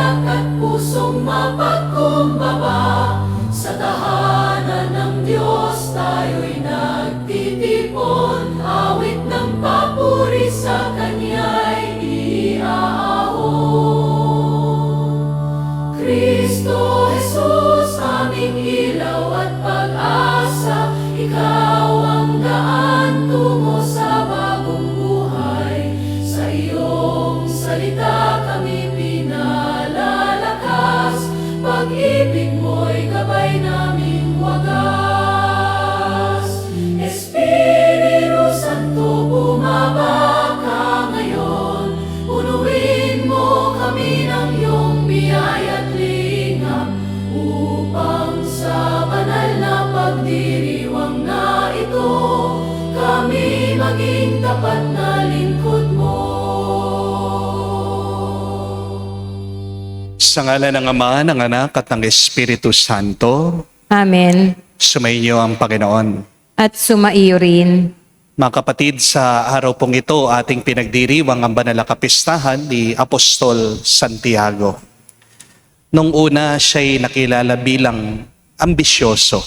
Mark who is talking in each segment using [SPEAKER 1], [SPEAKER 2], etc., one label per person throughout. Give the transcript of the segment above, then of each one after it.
[SPEAKER 1] magalak at pusong mapagkumbaba. Sa tahanan ng Diyos tayo'y nagtitipon, awit ng papuri sa Kanya'y iaahon. Kristo Jesus, aming ilaw at pag-asa, Ikaw ang daan tungo sa bagong buhay. Sa iyong salita kami pinalalakas, pag-ibig mo'y gabay naming wagas. Espiritu Santo, bumaba ka ngayon, punuin mo kami ng iyong biyaya at lingap, upang sa banal na pagdiriwang na ito, kami maging tapat na lingkod mo.
[SPEAKER 2] Sa ngalan ng Ama, ng Anak, at ng Espiritu Santo,
[SPEAKER 3] Amen.
[SPEAKER 2] sumainyo ang Panginoon.
[SPEAKER 3] At sumaiyo rin.
[SPEAKER 2] Mga kapatid, sa araw pong ito, ating pinagdiriwang ang banal na kapistahan ni Apostol Santiago. Nung una, siya'y nakilala bilang ambisyoso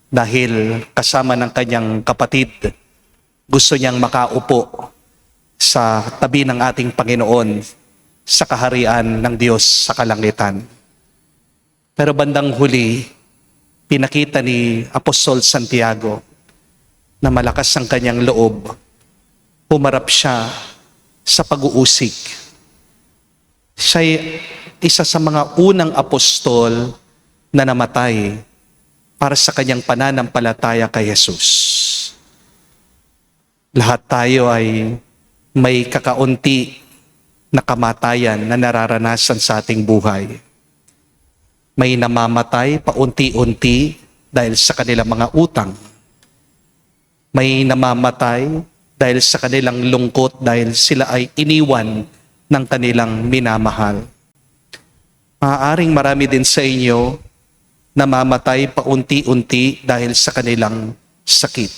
[SPEAKER 2] dahil kasama ng kanyang kapatid, gusto niyang makaupo sa tabi ng ating Panginoon sa kaharian ng Diyos sa kalangitan. Pero bandang huli, pinakita ni Apostol Santiago na malakas ang kanyang loob. Humarap siya sa pag-uusig. Siya'y isa sa mga unang apostol na namatay para sa kanyang pananampalataya kay Jesus. Lahat tayo ay may kakaunti na kamatayan na nararanasan sa ating buhay. May namamatay paunti-unti dahil sa kanilang mga utang. May namamatay dahil sa kanilang lungkot dahil sila ay iniwan ng kanilang minamahal. Maaaring marami din sa inyo namamatay paunti-unti dahil sa kanilang sakit.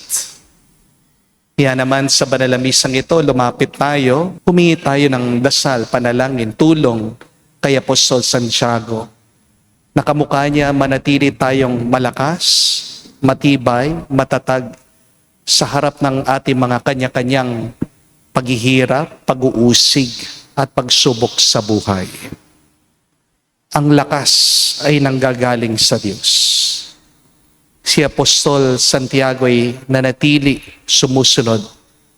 [SPEAKER 2] Kaya naman sa banal na misang ito, lumapit tayo, humingi tayo ng dasal, panalangin, tulong kay Apostol Santiago. Nakamukha niya manatili tayong malakas, matibay, matatag sa harap ng ating mga kanya-kanyang paghihirap, pag-uusig at pagsubok sa buhay. Ang lakas ay nanggagaling sa Diyos. Si Apostol Santiago ay nanatili sumusunod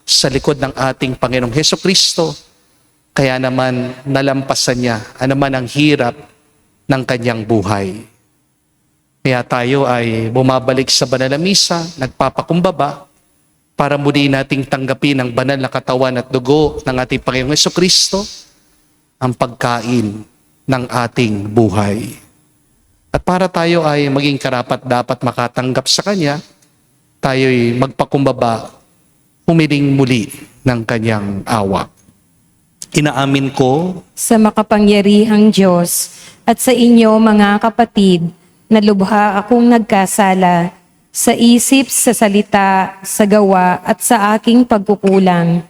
[SPEAKER 2] sa likod ng ating Panginoong Hesukristo. Kaya naman nalampasan niya anuman ang hirap ng kanyang buhay. Kaya tayo ay bumabalik sa banal na misa, nagpapakumbaba, para muli nating tanggapin ang banal na katawan at dugo ng ating Panginoong Hesukristo, ang pagkain ng ating buhay. At para tayo ay maging karapat dapat makatanggap sa Kanya, tayo'y magpakumbaba, humiling muli ng Kanyang awa. Inaamin ko
[SPEAKER 3] Sa makapangyarihang Diyos at sa inyo mga kapatid, na lubha akong nagkasala sa isip, sa salita, sa gawa at sa aking pagkukulang.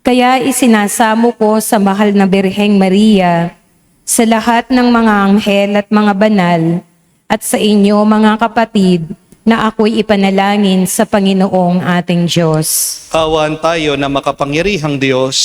[SPEAKER 3] Kaya isinasamo ko sa mahal na Birheng Maria, sa lahat ng mga anghel at mga banal, at sa inyo mga kapatid, na ako'y ipanalangin sa Panginoong ating Diyos.
[SPEAKER 2] Awan tayo na makapangyarihang Diyos,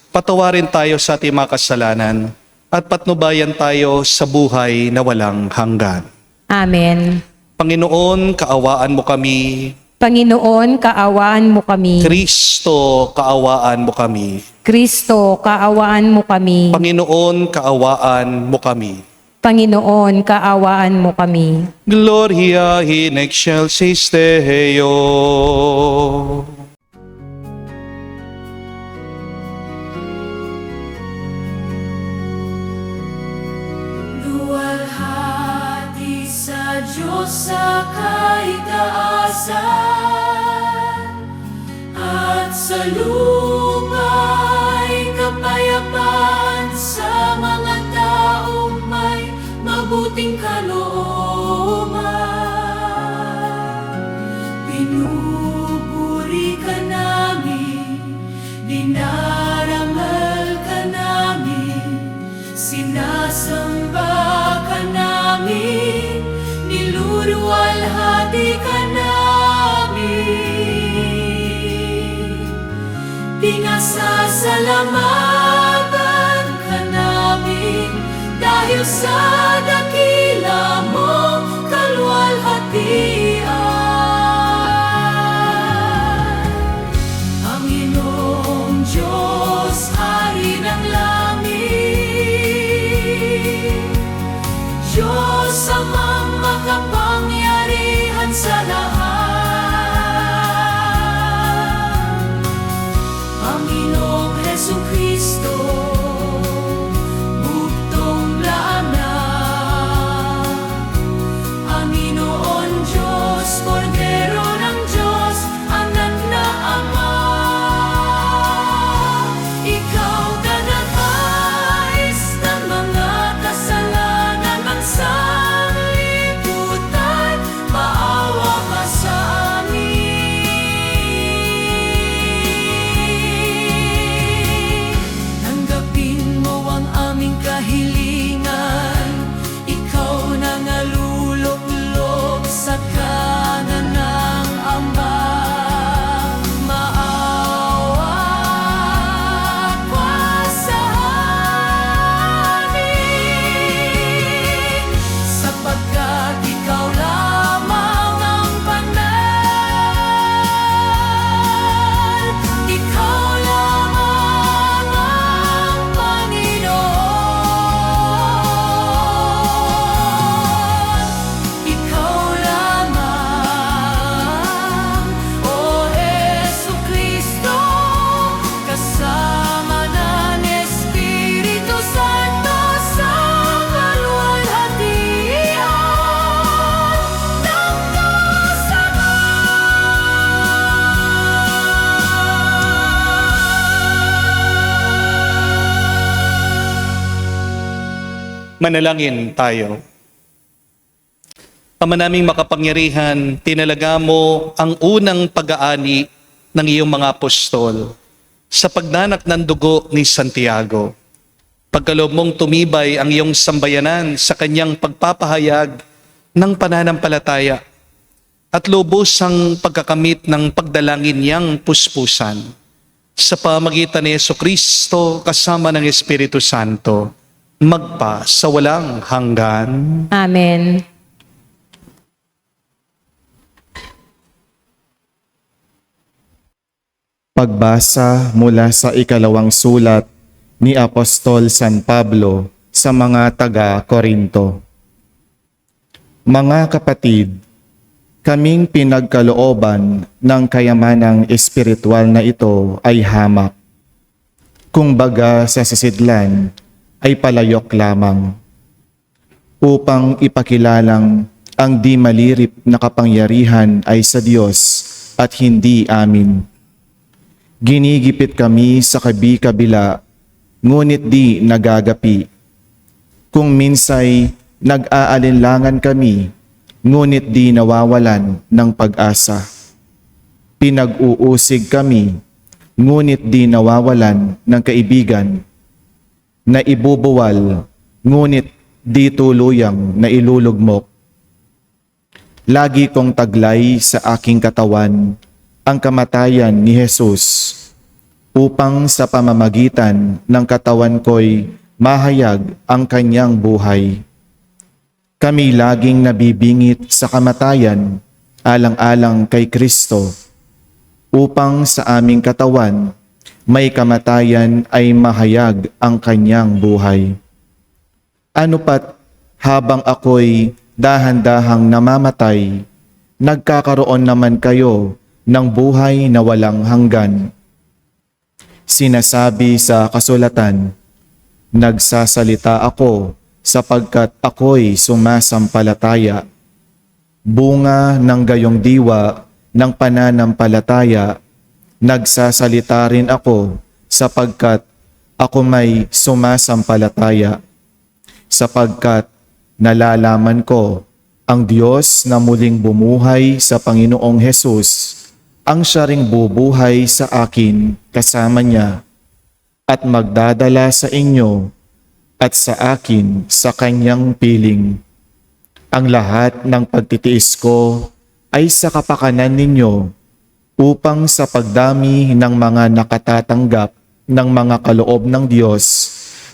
[SPEAKER 2] patawarin tayo sa ating mga kasalanan, at patnubayan tayo sa buhay na walang hanggan.
[SPEAKER 3] Amen.
[SPEAKER 2] Panginoon, kaawaan mo kami.
[SPEAKER 3] Panginoon, kaawaan mo kami.
[SPEAKER 2] Kristo, kaawaan mo kami.
[SPEAKER 3] Kristo, kaawaan mo kami.
[SPEAKER 2] Panginoon, kaawaan mo kami.
[SPEAKER 3] Panginoon, kaawaan mo kami.
[SPEAKER 2] Gloria in excelsis Deo.
[SPEAKER 1] Luwalhati sa Diyos sa kaitaasan, at sa lupa'y kapayapaan sa mga taong may mabuting kalooban. Pinupuri ka namin, dinarangal ka namin, Sinasamba ka namin, niluluwalhati ka namin. Pinasasalamatan ka namin dahil sa dakila mong kaluwalhatian. Panginoong Diyos, Hari ng langit, Diyos Amang makapangyarihan sa lahat, Panginoong Hesukristo, bugtong lana, Panginoon Diyos, Kordero ng Diyos, Anak na Ama. Ikaw taga-nais ng mga kasalanan ng sanlibutan, maawa ka sa amin. Tanggapin mo ang aming kahilingan, ikaw na naluluklok sa kanan ng Ama. Maawa ka sa amin, sapagkat ikaw lamang ang banal, ikaw lamang ang Panginoon, ikaw lamang, O Hesukristo, kasama ng Espiritu Santo sa kaluwalhatian ng
[SPEAKER 2] Manalangin tayo. Ama naming makapangyarihan, tinalaga mo ang unang pag-aani ng iyong mga apostol sa pagnanak ng dugo ni Santiago. Pagkaloob mong tumibay ang iyong sambayanan sa kanyang pagpapahayag ng pananampalataya at lubos ang pagkakamit ng pagdalangin niyang puspusan. Sa pamagitan ni Jesucristo kasama ng Espiritu Santo, magpa sa walang hanggan.
[SPEAKER 3] Amen.
[SPEAKER 4] Pagbasa mula sa ikalawang sulat ni Apostol San Pablo sa mga taga-Korinto. Mga kapatid, kaming pinagkalooban ng kayamanang espiritual na ito ay hamak. Kung baga sa sisidlan ay palayok lamang, upang ipakilalang ang di malirip na kapangyarihan ay sa Diyos at hindi amin. Ginigipit kami sa kabi-kabila, ngunit di nagagapi. Kung minsay nag-aalinlangan kami, ngunit di nawawalan ng pag-asa. Pinag-uusig kami, ngunit di nawawalan ng kaibigan. Naibubuwal, ngunit di tuluyang nailulugmok. Lagi kong taglay sa aking katawan ang kamatayan ni Jesus, upang sa pamamagitan ng katawan ko'y mahayag ang kanyang buhay. Kami laging nabibingit sa kamatayan alang-alang kay Kristo, upang sa aming katawan may kamatayan ay mahayag ang kanyang buhay. Ano pat habang ako'y dahan-dahang namamatay, nagkakaroon naman kayo ng buhay na walang hanggan. Sinasabi sa kasulatan, nagsasalita ako sapagkat ako'y sumasampalataya. Bunga ng gayong diwa ng pananampalataya, nagsasalita rin ako sapagkat ako may sumasampalataya. Sapagkat nalalaman ko ang Diyos na muling bumuhay sa Panginoong Hesus, ang siya ring bubuhay sa akin kasama niya at magdadala sa inyo at sa akin sa kanyang piling. Ang lahat ng pagtitiis ko ay sa kapakanan ninyo upang sa pagdami ng mga nakatatanggap ng mga kaloob ng Diyos,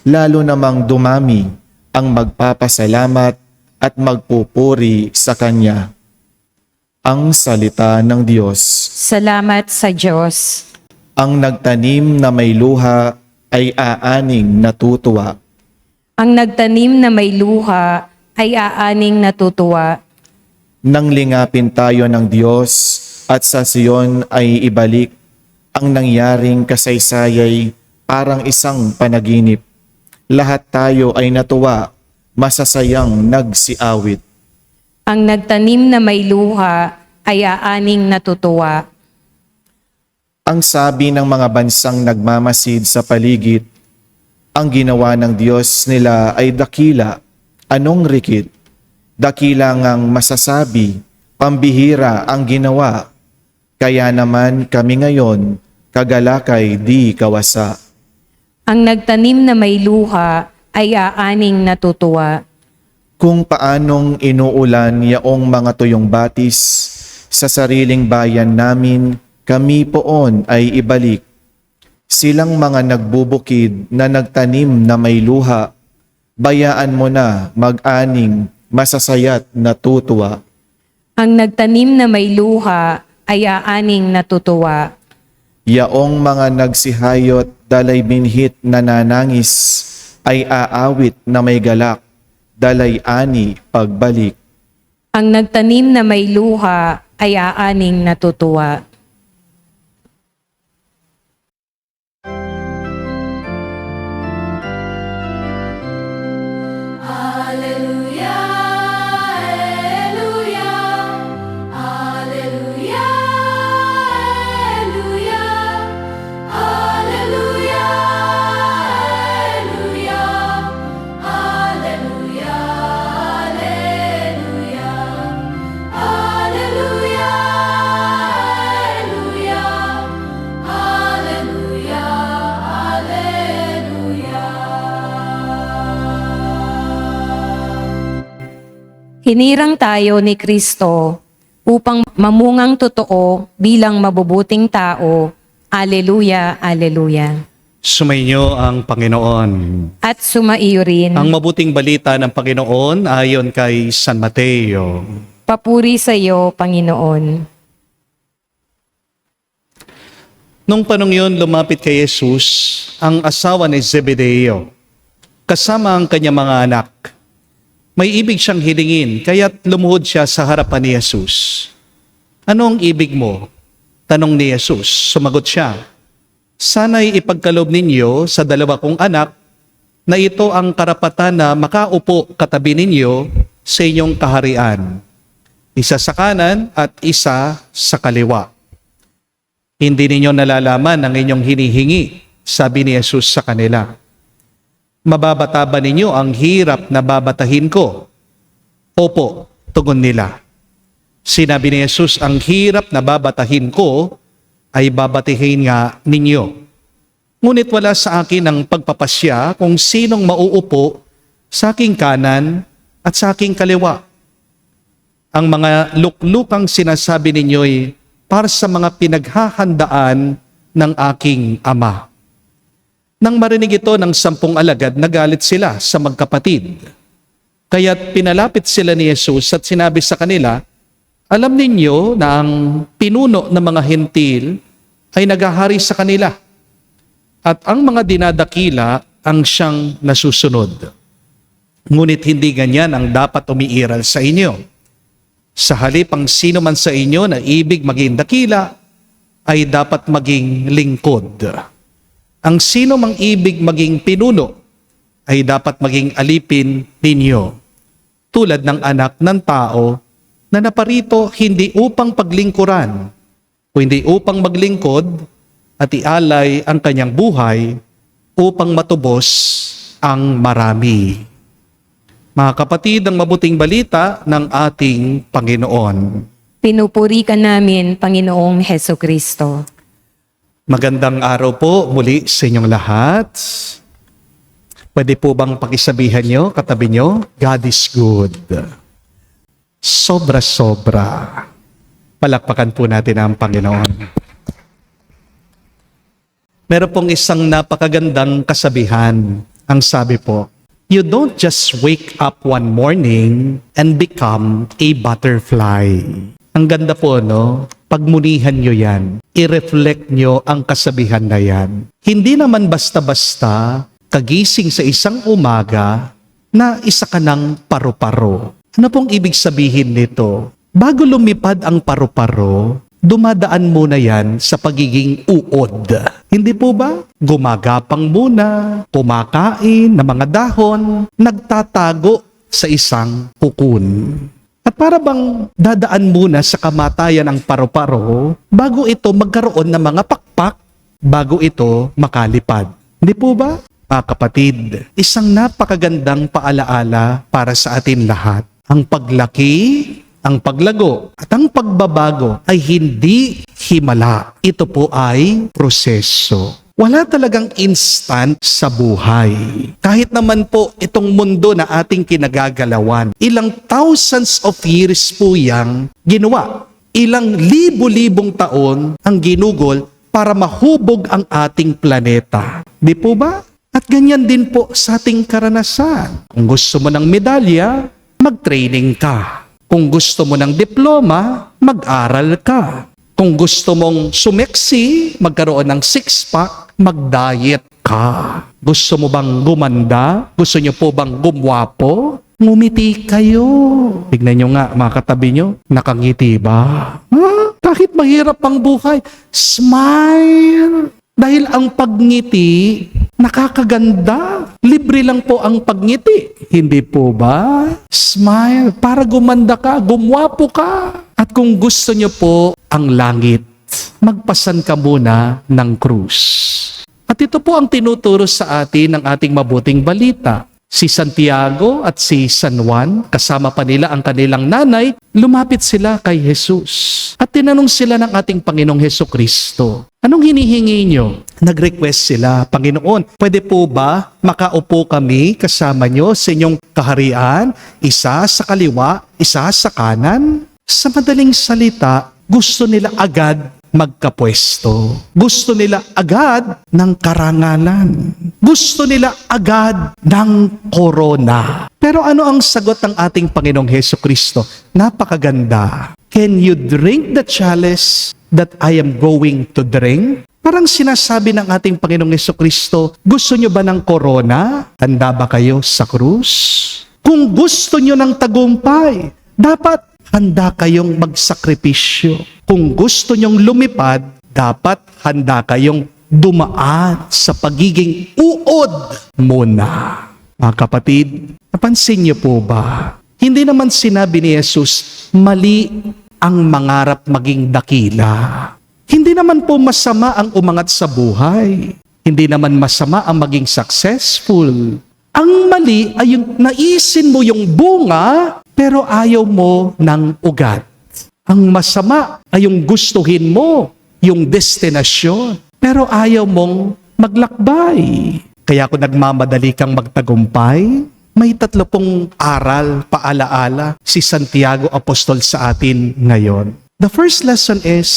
[SPEAKER 4] lalo namang dumami ang magpapasalamat at magpupuri sa Kanya. Ang salita ng Diyos.
[SPEAKER 3] Salamat sa Diyos.
[SPEAKER 4] Ang nagtanim na may luha ay aaning natutuwa.
[SPEAKER 3] Ang nagtanim na may luha ay aaning natutuwa.
[SPEAKER 4] Nang lingapin tayo ng Diyos at sa Siyon ay ibalik ang nangyaring kasaysayay parang isang panaginip. Lahat tayo ay natuwa, masasayang nagsiawit.
[SPEAKER 3] Ang nagtanim na may luha ay aaning natutuwa.
[SPEAKER 4] Ang sabi ng mga bansang nagmamasid sa paligid, ang ginawa ng Diyos nila ay dakila. Anong rikit? Dakila ngang masasabi, pambihira ang ginawa. Kaya naman kami ngayon, kagalakay di kawasa.
[SPEAKER 3] Ang nagtanim na may luha ay aaning natutuwa.
[SPEAKER 4] Kung paanong inuulan yaong mga tuyong batis, sa sariling bayan namin, kami poon ay ibalik. Silang mga nagbubukid na nagtanim na may luha, bayaan mo na mag-aning masasayat natutuwa.
[SPEAKER 3] Ang nagtanim na may luha ay aaning natutuwa.
[SPEAKER 4] Yaong mga nagsihayot dalay binhit na nanangis, ay aawit na may galak, dalay ani pagbalik.
[SPEAKER 3] Ang nagtanim na may luha ay aaning natutuwa.
[SPEAKER 1] Alleluia, Alleluia, Alleluia, Alleluia, Alleluia, Alleluia, Alleluia, Alleluia, Alleluia, Alleluia,
[SPEAKER 3] Hinirang tayo ni Kristo upang mamungang totoo bilang mabubuting tao. Alleluia, Alleluia.
[SPEAKER 2] Sumainyo ang Panginoon.
[SPEAKER 3] At sumaiyo rin.
[SPEAKER 2] Ang mabuting balita ng Panginoon ayon kay San Mateo.
[SPEAKER 3] Papuri sa iyo, Panginoon.
[SPEAKER 2] Nung panong yun, lumapit kay Jesus ang asawa ni Zebedeo, kasama ang kanyang mga anak. May ibig siyang hilingin, kaya't lumuhod siya sa harapan ni Jesus. Anong ibig mo? Tanong ni Jesus. Sumagot siya, sana'y ipagkaloob ninyo sa dalawa kong anak na ito ang karapatan na makaupo katabi ninyo sa inyong kaharian. Isa sa kanan at isa sa kaliwa. Hindi ninyo nalalaman ang inyong hinihingi, sabi ni Jesus sa kanila. Mababata ba ninyo ang hirap na babatahin ko? Opo, tugon nila. Sinabi ni Jesus, ang hirap na babatahin ko ay babatihin nga ninyo. Ngunit wala sa akin ang pagpapasya kung sinong mauupo sa aking kanan at sa aking kaliwa. Ang mga luklukang sinasabi ninyo'y para sa mga pinaghahandaan ng aking ama. Nang marinig ito ng 10 alagad, nagalit sila sa magkapatid. Kaya't pinalapit sila ni Jesus at sinabi sa kanila, alam ninyo na ang pinuno ng mga hentil ay naghahari sa kanila at ang mga dinadakila ang siyang nasusunod. Ngunit hindi ganyan ang dapat umiiral sa inyo. Sa halip ang sino man sa inyo na ibig maging dakila ay dapat maging lingkod. Ang sino mang ibig maging pinuno ay dapat maging alipin ninyo, tulad ng anak ng tao na naparito hindi upang paglingkuran, kundi upang maglingkod at ialay ang kanyang buhay upang matubos ang marami. Mga kapatid, ang mabuting balita ng ating Panginoon.
[SPEAKER 3] Pinupuri ka namin, Panginoong Hesukristo.
[SPEAKER 2] Magandang araw po muli sa inyong lahat. Pwede po bang pakisabihan nyo, katabi nyo, God is good. Sobra-sobra. Palakpakan po natin ang Panginoon. Meron pong isang napakagandang kasabihan. Ang sabi po, you don't just wake up one morning and become a butterfly. Ang ganda po, no? Pagmunihan nyo yan. I-reflect nyo ang kasabihan na yan. Hindi naman basta-basta kagising sa isang umaga na isa ka ng paru-paro. Ano pong ibig sabihin nito? Bago lumipad ang paru-paro, dumadaan muna yan sa pagiging uod. Hindi po ba? Gumagapang muna, kumakain ng mga dahon, nagtatago sa isang kukun. At para bang dadaan muna sa kamatayan ang paru-paro bago ito magkaroon ng mga pakpak, bago ito makalipad. Hindi po ba? Mga kapatid, isang napakagandang paalaala para sa atin lahat. Ang paglaki, ang paglago at ang pagbabago ay hindi himala. Ito po ay proseso. Wala talagang instant sa buhay. Kahit naman po itong mundo na ating kinagagalawan, ilang thousands of years po yang ginawa. Ilang libo-libong taon ang ginugol para mahubog ang ating planeta. Di po ba? At ganyan din po sa ating karanasan. Kung gusto mo ng medalya, mag-training ka. Kung gusto mo ng diploma, mag-aral ka. Kung gusto mong sumeksi, magkaroon ng six-pack, mag-diet ka. Gusto mo bang gumanda? Gusto nyo po bang gumwapo? Ngumiti kayo. Tignan nyo nga, mga katabi nyo, nakangiti ba? Kahit mahirap ang buhay, smile. Dahil ang pagngiti, nakakaganda. Libre lang po ang pagngiti. Hindi po ba? Smile. Para gumanda ka, gumwapo ka. At kung gusto nyo po ang langit, magpasan ka muna ng krus. At ito po ang tinuturo sa atin ng ating mabuting balita. Si Santiago at si San Juan, kasama pa nila ang kanilang nanay, lumapit sila kay Jesus. At tinanong sila ng ating Panginoong Hesukristo, anong hinihingi nyo? Nag-request sila, Panginoon, pwede po ba makaupo kami kasama nyo sa inyong kaharian, isa sa kaliwa, isa sa kanan? Sa madaling salita, gusto nila agad magkapwesto. Gusto nila agad ng karangalan. Gusto nila agad ng korona. Pero ano ang sagot ng ating Panginoong Hesukristo? Napakaganda. Can you drink the chalice that I am going to drink? Parang sinasabi ng ating Panginoong Hesukristo, gusto nyo ba ng korona? Handa ba kayo sa krus? Kung gusto nyo ng tagumpay, dapat handa kayong magsakripisyo. Kung gusto nyong lumipad, dapat handa kayong dumaan sa pagiging uod muna. Mga kapatid, napansin niyo po ba? Hindi naman sinabi ni Jesus, mali ang mangarap maging dakila. Hindi naman po masama ang umangat sa buhay. Hindi naman masama ang maging successful. Ang mali ay yung naisin mo yung bunga, pero ayaw mo ng ugat. Ang masama ay yung gustuhin mo, yung destinasyon, pero ayaw mong maglakbay. Kaya kung nagmamadali kang magtagumpay, may 3 aral, paalaala si Santiago Apostol sa atin ngayon. The first lesson is,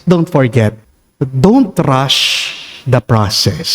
[SPEAKER 2] don't forget, don't rush the process.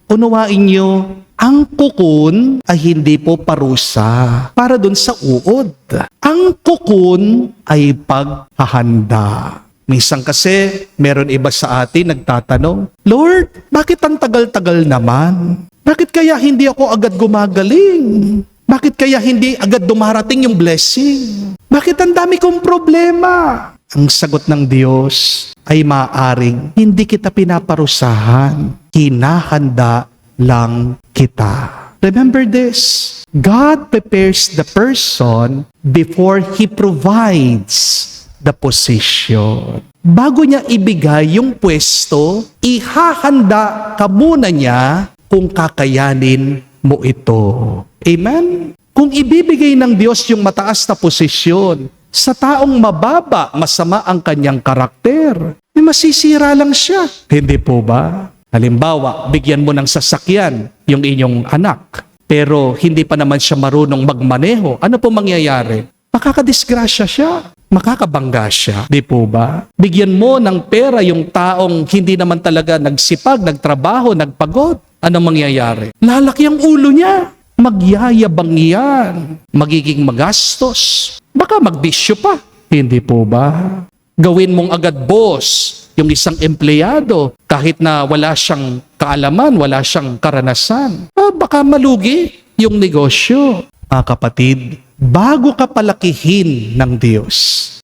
[SPEAKER 2] Unawain nyo, ang kukun ay hindi po parusa para dun sa uod. Ang kukun ay paghahanda. Minsan kasi, meron iba sa atin nagtatanong, Lord, bakit ang tagal-tagal naman? Bakit kaya hindi ako agad gumagaling? Bakit kaya hindi agad dumarating yung blessing? Bakit ang dami kong problema? Ang sagot ng Diyos ay maaaring hindi kita pinaparusahan. Hinahanda lang kita. Remember this, God prepares the person before He provides the position. Bago niya ibigay yung pwesto, ihahanda ka muna niya kung kakayanin mo ito. Amen? Kung ibibigay ng Diyos yung mataas na posisyon, sa taong mababa, masama ang kanyang karakter, masisira lang siya. Hindi po ba? Halimbawa, bigyan mo ng sasakyan yung inyong anak, pero hindi pa naman siya marunong magmaneho. Ano po mangyayari? Makakadisgrasya siya. Makakabangga siya. Di po ba? Bigyan mo ng pera yung taong hindi naman talaga nagsipag, nagtrabaho, nagpagod. Ano mangyayari? Lalaki ang ulo niya. Magyayabang yan. Magiging magastos. Baka magbisyo pa. Hindi po ba? Gawin mong agad boss yung isang empleyado kahit na wala siyang kaalaman, wala siyang karanasan. Baka malugi yung negosyo. Mga kapatid, bago ka palakihin ng Diyos,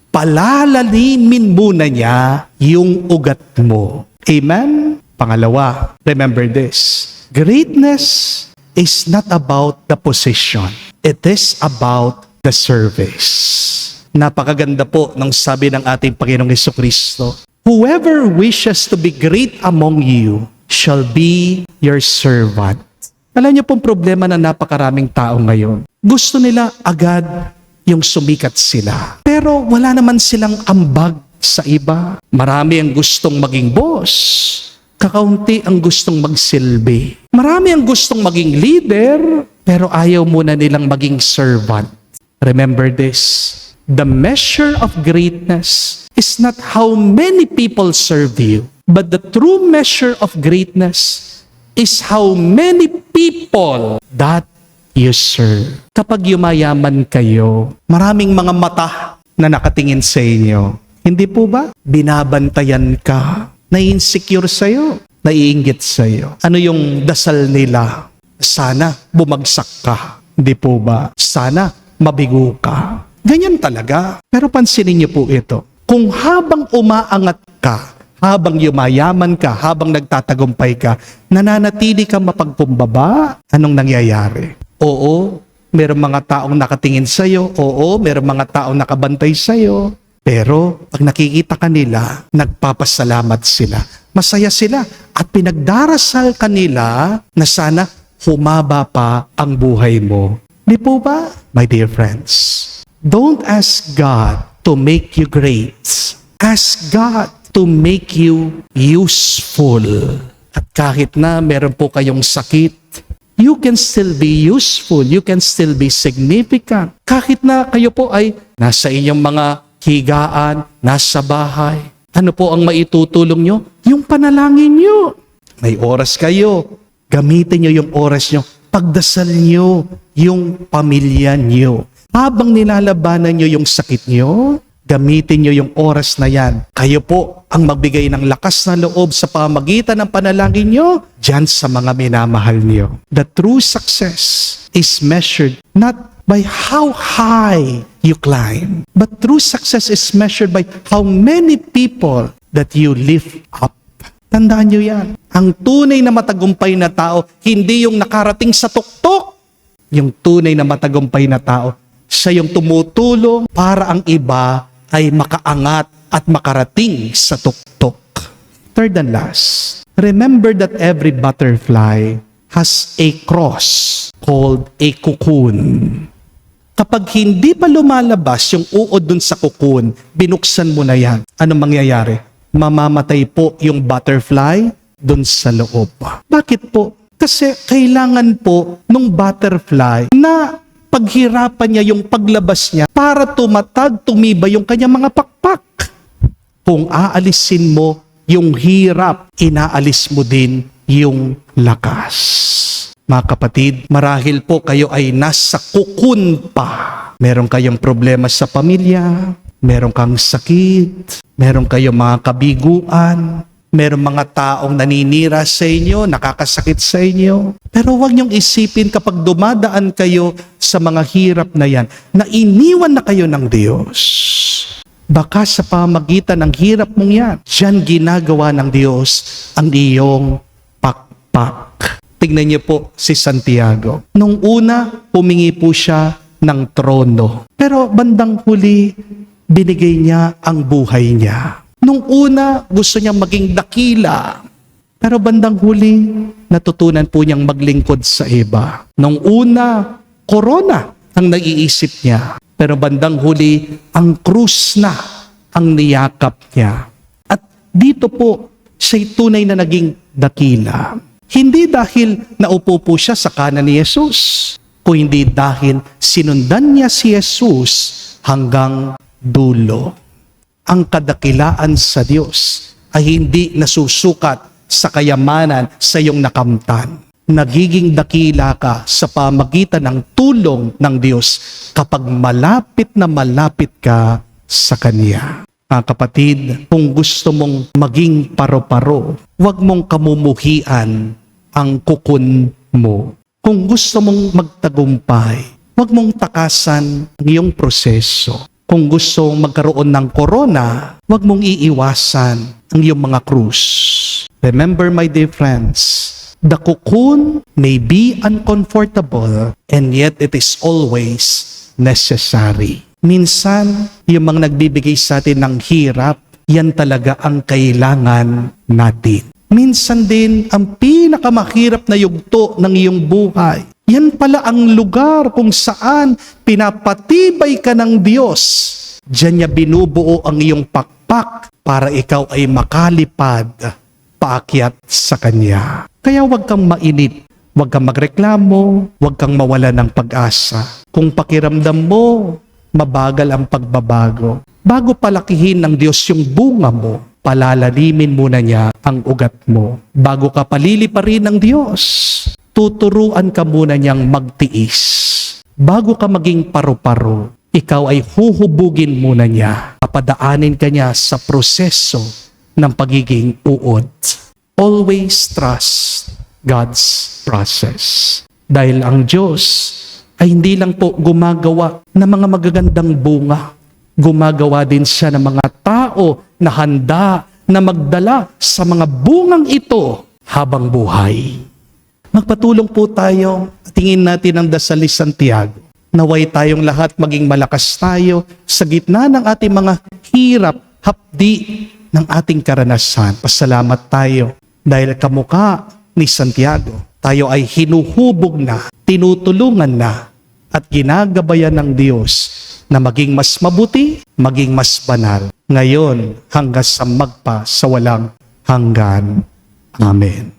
[SPEAKER 2] palalalimin muna niya yung ugat mo. Amen? Pangalawa, remember this. Greatness is not about the position. It is about the service. Napakaganda po ng sabi ng ating Panginoong Jesucristo. Whoever wishes to be great among you shall be your servant. Alam niyo pong problema na napakaraming tao ngayon. Gusto nila agad yung sumikat sila. Pero wala naman silang ambag sa iba. Marami ang gustong maging boss. Kakaunti ang gustong magsilbi. Marami ang gustong maging leader, pero ayaw muna nilang maging servant. Remember this. The measure of greatness is not how many people serve you, but the true measure of greatness is how many people that you serve. Kapag yumayaman kayo, maraming mga mata na nakatingin sa inyo. Hindi po ba? Binabantayan ka. Na-insecure sa'yo. Naiinggit sa'yo. Ano yung dasal nila? Sana bumagsak ka. Hindi po ba? Sana mabigo ka. Ganyan talaga. Pero pansinin niyo po ito. Kung habang umaangat ka, habang yumayaman ka, habang nagtatagumpay ka, nananatili ka mapagpumbaba, anong nangyayari? Oo, mayroong mga taong nakatingin sa'yo. Oo, mayroong mga taong nakabantay sa'yo. Pero pag nakikita ka nila, nagpapasalamat sila. Masaya sila at pinagdarasal kanila na sana humaba pa ang buhay mo. Di po ba, my dear friends? Don't ask God to make you great. Ask God to make you useful. At kahit na meron po kayong sakit, you can still be useful. You can still be significant. Kahit na kayo po ay nasa inyong mga higaan, nasa bahay. Ano po ang maitutulong nyo? Yung panalangin nyo. May oras kayo. Gamitin nyo yung oras nyo. Pagdasal nyo yung pamilya nyo. Habang nilalabanan nyo yung sakit nyo, gamitin nyo yung oras na yan. Kayo po ang magbigay ng lakas na loob sa pamagitan ng panalangin nyo dyan sa mga minamahal nyo. The true success is measured not by how high you climb, but true success is measured by how many people that you lift up. Tandaan nyo yan. Ang tunay na matagumpay na tao, hindi yung nakarating sa tuktok. Yung tunay na matagumpay na tao, siya yung tumutulong para ang iba ay makaangat at makarating sa tuktok. Third and last, remember that every butterfly has a cross called a cocoon. Kapag hindi pa lumalabas yung uod dun sa cocoon, binuksan mo na yan. Ano mangyayari? Mamamatay po yung butterfly dun sa loob. Bakit po? Kasi kailangan po nung butterfly na paghirapan niya yung paglabas niya para tumatag, tumibay yung kanyang mga pakpak. Kung aalisin mo yung hirap, inaalis mo din yung lakas. Mga kapatid, marahil po kayo ay nasa cocoon pa. Meron kayong problema sa pamilya, meron kang sakit, meron kayong mga kabiguan, meron mga taong naninira sa inyo, nakakasakit sa inyo. Pero huwag niyong isipin kapag dumadaan kayo sa mga hirap na yan, na iniwan na kayo ng Diyos. Baka sa pamagitan ng hirap mong yan, diyan ginagawa ng Diyos ang iyong pakpak. Tingnan niyo po si Santiago. Nung una, humingi po siya ng trono. Pero bandang huli, binigay niya ang buhay niya. Nung una, gusto niyang maging dakila. Pero bandang huli, natutunan po niyang maglingkod sa iba. Nung una, korona ang naiisip niya. Pero bandang huli, ang krus na ang niyakap niya. At dito po, Siya'y tunay na naging dakila. Hindi dahil naupo po siya sa kanan ni Jesus, kundi dahil sinundan niya si Jesus hanggang dulo. Ang kadakilaan sa Diyos ay hindi nasusukat sa kayamanan sa iyong nakamtan. Nagiging dakila ka sa pamagitan ng tulong ng Diyos kapag malapit na malapit ka sa Kanya. Mga kapatid, kung gusto mong maging paro-paro, huwag mong kamumuhian ang kukun mo. Kung gusto mong magtagumpay, huwag mong takasan ang iyong proseso. Kung gusto mong magkaroon ng korona, huwag mong iiwasan ang iyong mga krus. Remember, my dear friends, the cocoon may be uncomfortable and yet it is always necessary. Minsan, yung mga nagbibigay sa atin ng hirap, yan talaga ang kailangan natin. Minsan din, ang pinakamahirap na yugto ng iyong buhay, yan pala ang lugar kung saan pinapatibay ka ng Diyos. Diyan niya binubuo ang iyong pakpak para ikaw ay makalipad paakyat sa Kanya. Kaya huwag kang mainit, huwag kang magreklamo, huwag kang mawala ng pag-asa. Kung pakiramdam mo, mabagal ang pagbabago, bago palakihin ng Diyos yung bunga mo, palalalimin muna niya ang ugat mo. Bago ka paliliparin ng Diyos, tuturuan ka muna niyang magtiis. Bago ka maging paru-paro, ikaw ay huhubugin muna niya. Papadaanin ka niya sa proseso ng pagiging uod. Always trust God's process. Dahil ang Diyos ay hindi lang po gumagawa ng mga magagandang bunga. Gumagawa din siya ng mga tao na handa na magdala sa mga bungang ito habang buhay. Magpatulong po tayo, tingin natin ang dasal ni Santiago. Naway tayong lahat maging malakas tayo sa gitna ng ating mga hirap, hapdi ng ating karanasan. Pasalamat tayo dahil kamukha ni Santiago, tayo ay hinuhubog na, tinutulungan na, at ginagabayan ng Diyos na maging mas mabuti, maging mas banal. Ngayon hanggang sa magpa sa walang hanggan. Amen.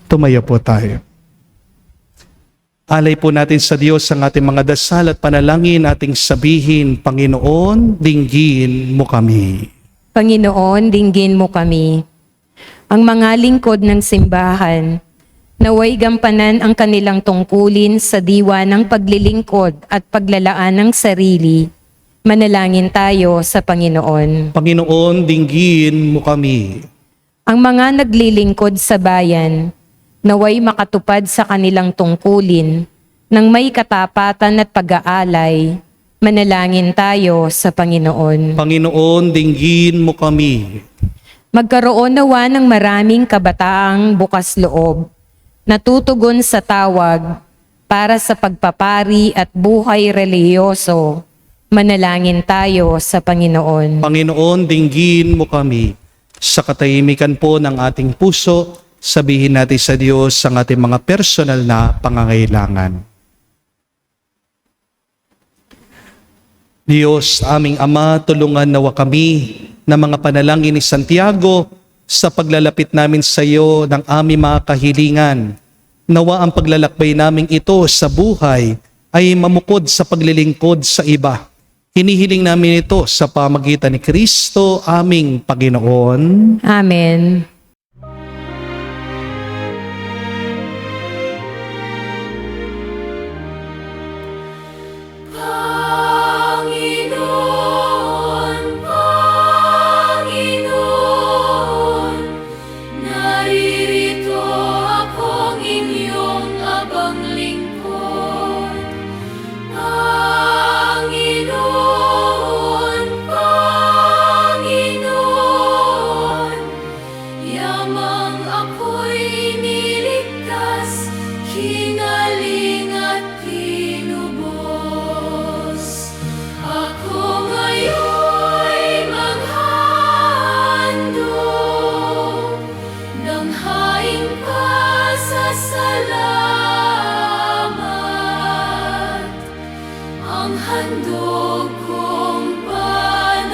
[SPEAKER 2] Tumayo po tayo. Alay po natin sa Diyos ang ating mga dasal at panalangin, ating sabihin, Panginoon, dinggin mo kami.
[SPEAKER 3] Panginoon, dinggin mo kami. Ang mga lingkod ng simbahan, naway gampanan ang kanilang tungkulin sa diwa ng paglilingkod at paglalaan ng sarili. Manalangin tayo sa Panginoon.
[SPEAKER 2] Panginoon, dinggin mo kami.
[SPEAKER 3] Ang mga naglilingkod sa bayan, naway makatupad sa kanilang tungkulin ng may katapatan at pag-aalay. Manalangin tayo sa Panginoon.
[SPEAKER 2] Panginoon, dinggin mo kami.
[SPEAKER 3] Magkaroon nawa ng maraming kabataang bukas loob, natutugon sa tawag para sa pagpapari at buhay relihiyoso. Manalangin tayo sa Panginoon.
[SPEAKER 2] Panginoon, dinggin mo kami. Sa katahimikan po ng ating puso, sabihin natin sa Diyos ang ating mga personal na pangangailangan. Diyos, aming Ama, tulungan nawa kami ng mga panalangin ni Santiago sa paglalapit namin sa iyo ng aming mga kahilingan. Nawa ang paglalakbay namin ito sa buhay ay mamukod sa paglilingkod sa iba. Hinihiling namin ito sa pamagitan ni Kristo, aming Panginoon.
[SPEAKER 3] Amen.
[SPEAKER 1] Panginoon, Panginoon, naririto akong inyong abang lingkod. Panginoon, Panginoon, yamang ako'y niligtas, hinaling at tinubos. Ako ngayon'y maghandog ng haing pasasalamat. Ang handog kong panalangin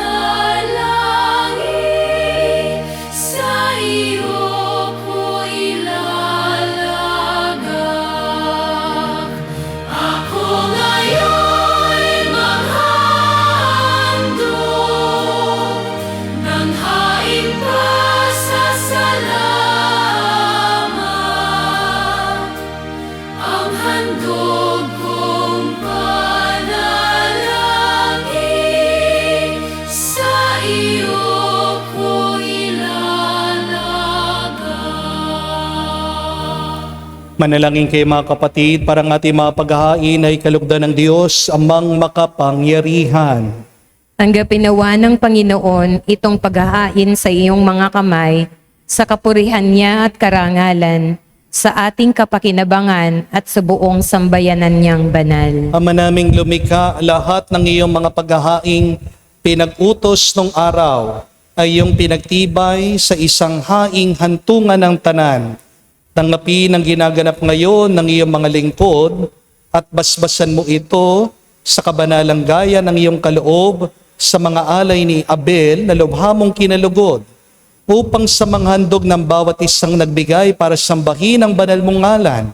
[SPEAKER 1] sa
[SPEAKER 2] Manalangin kayo mga kapatid, para ang ating mga paghahain ay kalugdan ng Diyos, amang makapangyarihan.
[SPEAKER 3] Tanggapin nawa ng Panginoon itong paghahain sa iyong mga kamay, sa kapurihan niya at karangalan, sa ating kapakinabangan at sa buong sambayanan niyang banal.
[SPEAKER 2] Ama naming lumikha, lahat ng iyong mga paghahaing pinag-utos nung araw ay iyong pinagtibay sa isang haing hantungan ng tanan. Tanggapin ang ginaganap ngayon ng iyong mga lingkod at basbasan mo ito sa kabanalang gaya ng iyong kaloob sa mga alay ni Abel na lubha mong kinalugod upang sa mga handog ng bawat isang nagbigay para sambahin ang banal mong ngalan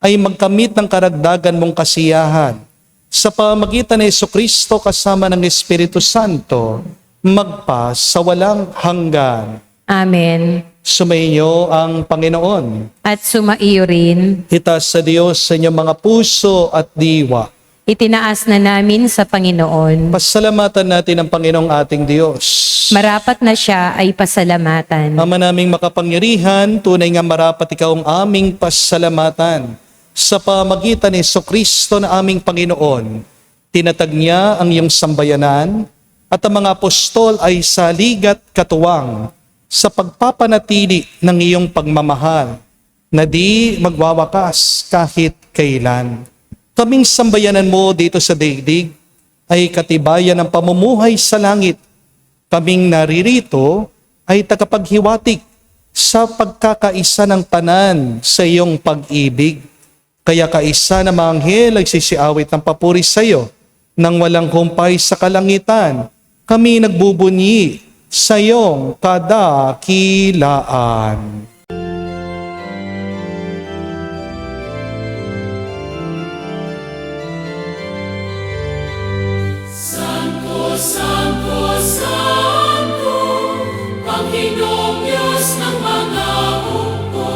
[SPEAKER 2] ay magkamit ng karagdagan mong kasiyahan. Sa pamagitan ni Jesucristo kasama ng Espiritu Santo, magpa sa walang hanggan.
[SPEAKER 3] Amen.
[SPEAKER 2] Sumainyo ang Panginoon.
[SPEAKER 3] At sumaiyo rin,
[SPEAKER 2] Itaas sa Diyos sa inyong mga puso at diwa.
[SPEAKER 3] itinaas na namin sa Panginoon.
[SPEAKER 2] Pasalamatan natin ang Panginoong ating Diyos.
[SPEAKER 3] Marapat na siya ay pasalamatan.
[SPEAKER 2] Ama naming makapangyarihan, tunay nga marapat ikaw ang aming pasalamatan. Sa pamagitan ni Jesucristo na aming Panginoon, tinatag niya ang iyong sambayanan at ang mga apostol ay saligat katuwang sa pagpapanatili ng iyong pagmamahal na di magwawakas kahit kailan. Kaming sambayanan mo dito sa daigdig ay katibayan ng pamumuhay sa langit. Kaming naririto ay tagapaghiwatig sa pagkakaisa ng tanan sa iyong pag-ibig. Kaya kaisa na mga anghel ay sisiawit ng papuri sa iyo nang walang humpay sa kalangitan. Kami nagbubunyi sa iyong kadakilaan.
[SPEAKER 1] Santo, Santo, Santo, Panginoong Diyos ng mga hukbo,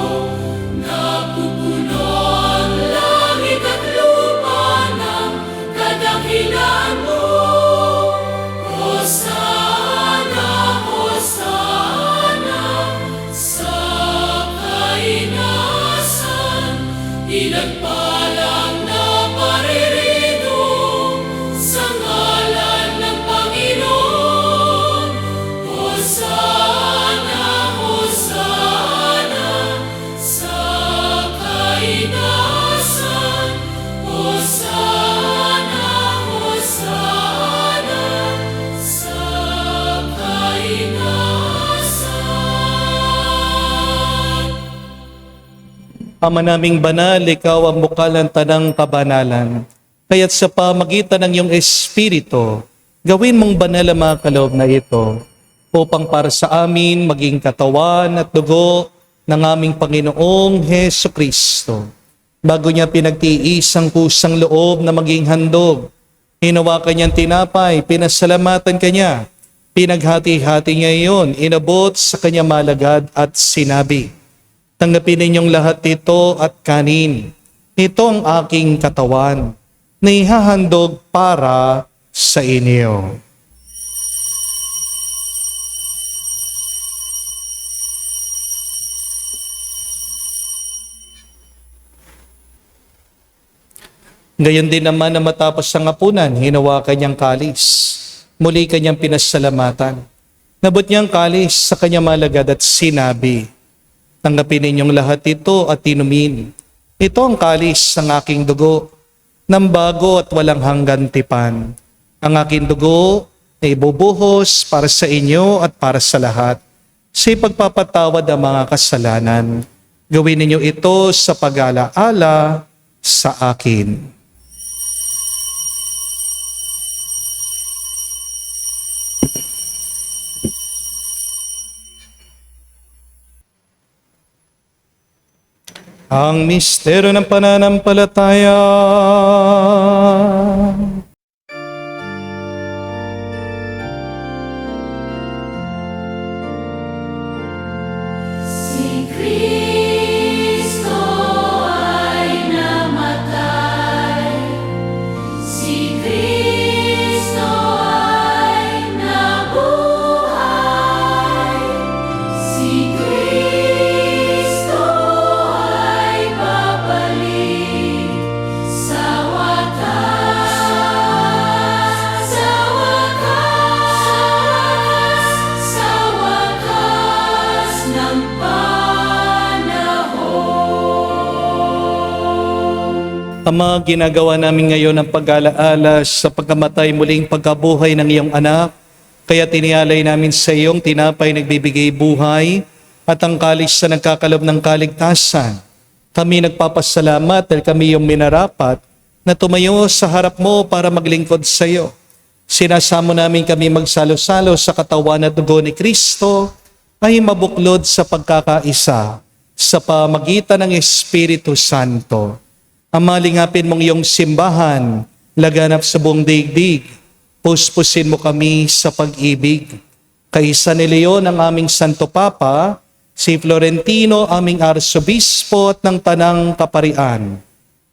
[SPEAKER 1] napupuno ang langit at lupa ng kadakilaan mo. Hosana, Hosana, sa kainasan, pinagpalang na paririto sa ngalan ng Panginoon. Hosana, Hosana, sa kainasan. Hosana, Hosana, sa kainasan.
[SPEAKER 2] Ama naming banal, ikaw ang bukal ng tanang kabanalan. Kaya't sa pamagitan ng iyong Espiritu, gawin mong banal ang mga kaloob na ito upang para sa amin maging katawan at dugo ng aming Panginoong Heso Kristo. Bago niya pinagtiis ang kusang loob na maging handog, hinawakan niyang tinapay, pinasalamatan kanya, pinaghati-hati niya iyon, inabot sa kanya malagad at sinabi, tanggapin ninyong lahat ito at kanin. Ito ang aking katawan na ihahandog para sa inyo. Gayon din naman na matapos ang hapunan, hinawakan niyang kalis. Muli kanyang pinasalamatan. Nabot niyang kalis sa kanyang malagad at sinabi, tanggapin ninyong lahat ito at inumin. Ito ang kalis ng aking dugo, ng bago at walang hanggan tipan. Ang aking dugo ay ibubuhos para sa inyo at para sa lahat, sa ipagpapatawad ang mga kasalanan. Gawin ninyo ito sa pag-alaala sa akin. Ang misteryo ng pananampalataya.
[SPEAKER 1] Si Kristo ay namatay, si Kristo ay nabuhay, si Kristo ay babalik.
[SPEAKER 2] Ama, ginagawa namin ngayon ang pag-alaala sa pagkamatay muling pagkabuhay ng iyong anak. Kaya tinialay namin sa iyong tinapay nagbibigay buhay at ang kalis na nagkakalob ng kaligtasan. Kami nagpapasalamat dahil kami yung minarapat na tumayo sa harap mo para maglingkod sa iyo. Sinasamo namin kami magsalo-salo sa katawan at dugo ni Kristo ay mabuklod sa pagkakaisa sa pamagitan ng Espiritu Santo. Ama, lingapin mong iyong simbahan, laganap sa buong daigdig. Puspusin mo kami sa pag-ibig. Kaisa ni Leon ang aming Santo Papa, si Florentino aming Arsobispo at ng Tanang Kaparian.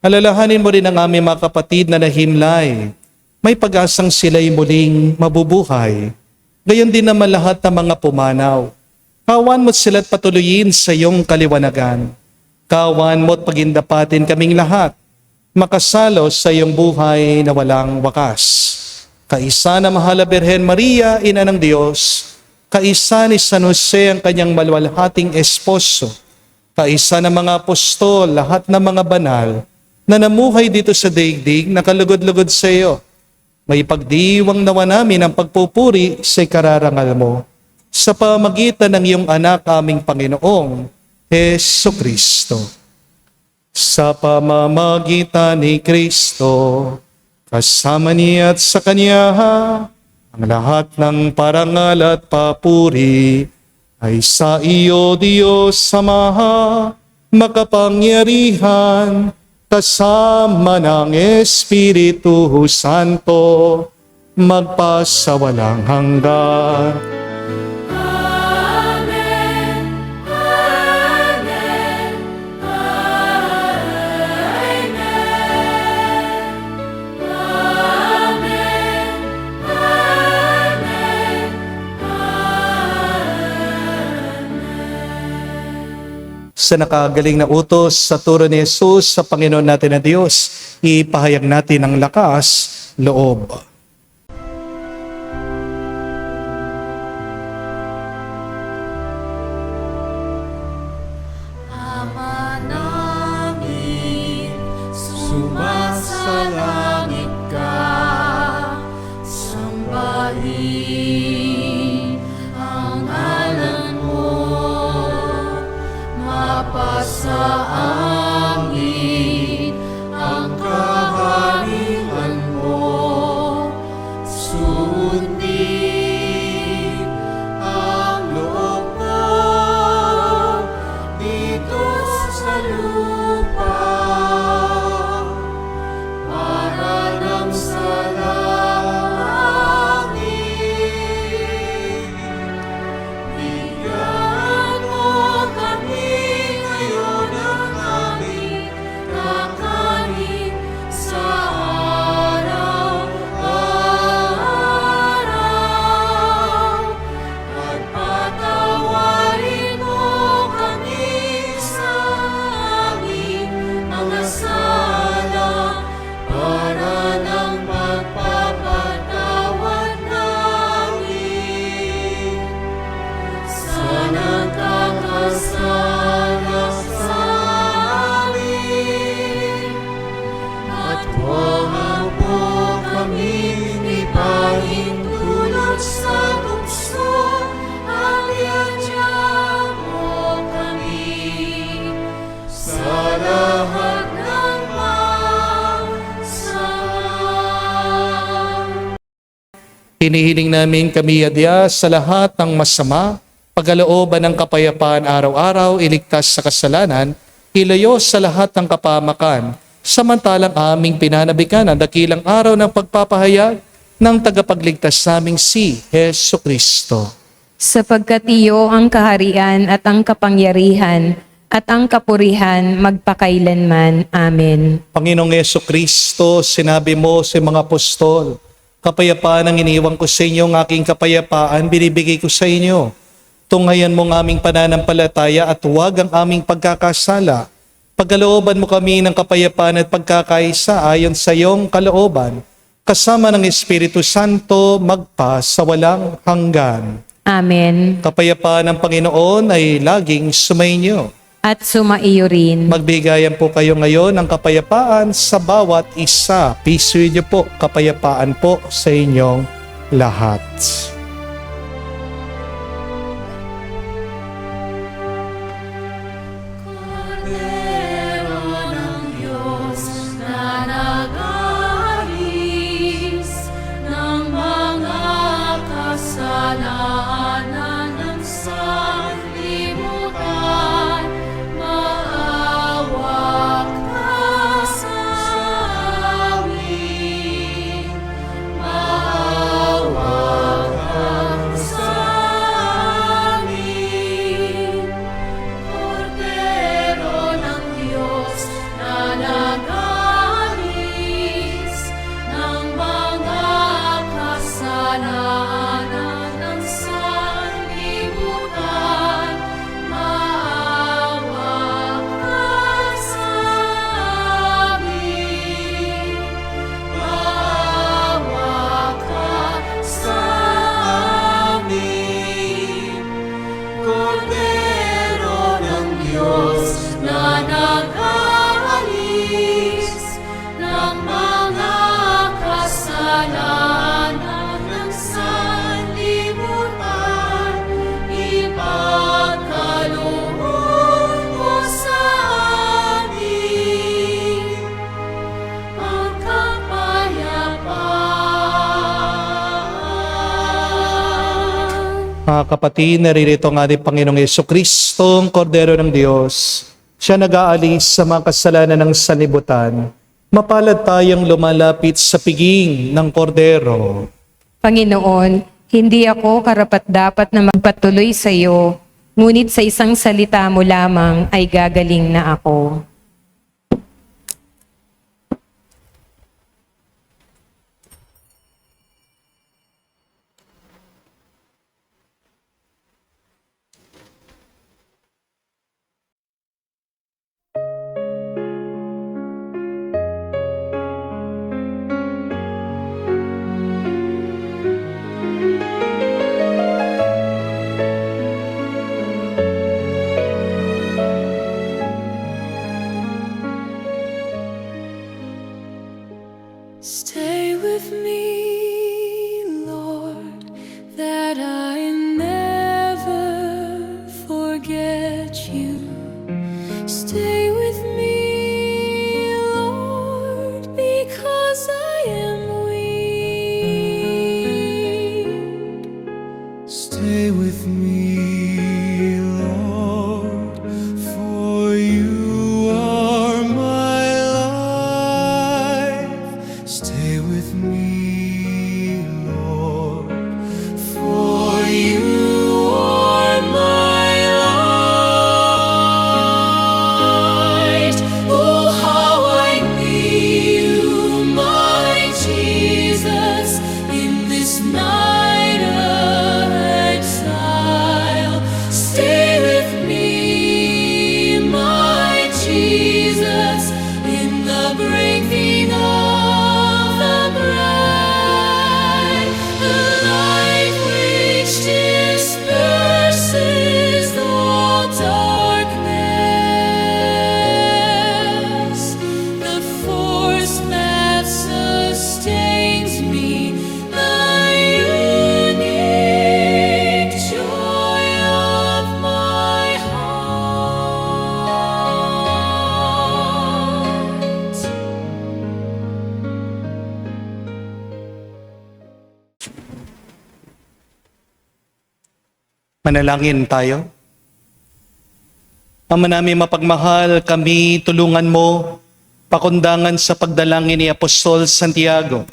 [SPEAKER 2] Alalahanin mo rin ang aming mga kapatid na nahimlay. May pag-asang sila'y muling mabubuhay. Gayon din naman lahat ng mga pumanaw. Kawan mo't sila't patuloyin sa iyong kaliwanagan. Kawan mo't pagindapatin kaming lahat. Makasalo sa iyong buhay na walang wakas. Kaisa na Mahal na Birhen Maria, Ina ng Diyos, kaisa ni San Jose ang kanyang maluwalhating esposo, kaisa ng mga apostol, lahat ng mga banal, na namuhay dito sa daigdig, nakalugod-lugod sa iyo. May pagdiwang nawa namin ang pagpupuri sa ikararangal mo, sa pamagitan ng iyong anak aming Panginoong Heso Kristo. Sa pamamagitan ni Kristo, kasama niya at sa Kanya, ang lahat ng parangal at papuri ay sa iyo, Diyos Ama, makapangyarihan, kasama ng Espiritu Santo, magpasawalang hanggan.
[SPEAKER 1] Amen. Amen. Amen. Amen.
[SPEAKER 2] Sa nakagaling na utos sa turo ni Jesus sa Panginoon natin na Diyos, ipahayag natin ang lakas, loob.
[SPEAKER 1] Ama namin, sumasalangit ka, sambahin ang ngalan mo, mapasa amin ang kaharian mo, sundin ang loob mo dito sa lupa para nang sa langit. Bigyan mo kami ngayon ng aming kakanin sa araw-araw at patawarin mo kami sa aming mga sala para ng pagpapatawad namin sa nagkakasala sa amin. At huwag mo kaming ipahintulot sa tukso, at iadya mo kami sa lahat ng masama.
[SPEAKER 2] Hinihiling namin kami adya sa lahat ng masama, pagkalooban ng kapayapaan araw-araw, iligtas sa kasalanan, ilayo sa lahat ng kapahamakan, samantalang aming pinanabikan ang dakilang araw ng pagpapahayag ng tagapagligtas naming si Heso Kristo.
[SPEAKER 3] Sapagkat iyo ang kaharian at ang kapangyarihan at ang kapurihan magpakailanman. Amen.
[SPEAKER 2] Panginoong Heso Kristo, sinabi mo sa mga apostol, kapayapaan ang iniwan ko sa inyo, ang aking kapayapaan binibigay ko sa inyo. Tunghayan mo ang aming pananampalataya at huwag ang aming pagkakasala. Pagkalooban mo kami ng kapayapaan at pagkakaisa ayon sa iyong kalooban, kasama ng Espiritu Santo magpa sa walang hanggan.
[SPEAKER 3] Amen.
[SPEAKER 2] Kapayapaan ng Panginoon ay laging sumainyo.
[SPEAKER 3] at sumaiyo rin.
[SPEAKER 2] Magbigayan po kayo ngayon ng kapayapaan sa bawat isa. Peace with you po, kapayapaan po sa inyong lahat.
[SPEAKER 1] Cordero ng Diyos na nag-aalis ng mga kasalanan ng sanlibutan, maawa ka sa amin. Maawa ka sa amin. Cordero ng Diyos na nag-aalis ng mga kasalanan ng sanlibutan, maawa ka sa amin. Maawa ka sa amin. Cordero ng Diyos na nag-aalis ng mga kasalanan ng sanlibutan, ipagkaloob mo sa amin ang kapayapaan.
[SPEAKER 2] Mga kapatid, naririto nga ni Panginoong Jesucristo, ang Kordero ng Diyos. Siya nag-aalis sa mga kasalanan ng sanlibutan. Mapalad tayong lumalapit sa piging ng Kordero.
[SPEAKER 3] Panginoon, hindi ako karapat-dapat na magpatuloy sa iyo, ngunit sa isang salita mo lamang ay gagaling na ako.
[SPEAKER 1] Stay with me, Lord, that I never forget you. Stay with me, Lord, because I am weak.
[SPEAKER 5] Stay with me, Lord, for you are my life. Stay with me, Lord, for you are my light. Oh, how I need you, my Jesus, in this night of exile. Stay with me, my Jesus, in the breaking of the bread, the light which disperses all darkness, the force that sustains me, the unique joy of my heart.
[SPEAKER 2] Manalangin tayo. Ama namin mapagmahal, kami tulungan mo, pakundangan sa pagdalangin ni Apostol Santiago.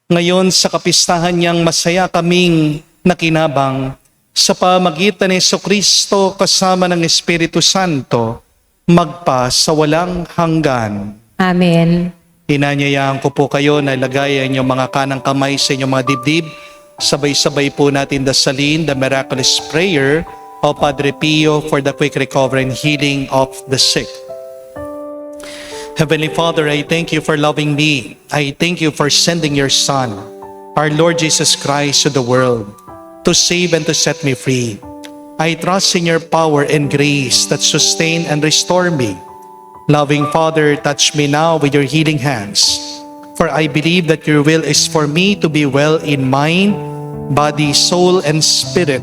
[SPEAKER 2] Ngayon sa kapistahan niyang masaya kaming nakinabang sa pamagitan ni Jesucristo kasama ng Espiritu Santo, magpa sa walang hanggan.
[SPEAKER 3] Amen.
[SPEAKER 2] Inanyayahan ko po kayo na lagayan yung mga kanang kamay sa inyong mga dibdib. Sabay-sabay po natin dasalin the miraculous prayer of Padre Pio for the quick recovery and healing of the sick. Heavenly Father, I thank you for loving me. I thank you for sending your Son, our Lord Jesus Christ, to the world to save and to set me free. I trust in your power and grace that sustain and restore me. Loving Father, touch me now with your healing hands. For I believe that your will is for me to be well in mind, body, soul, and spirit.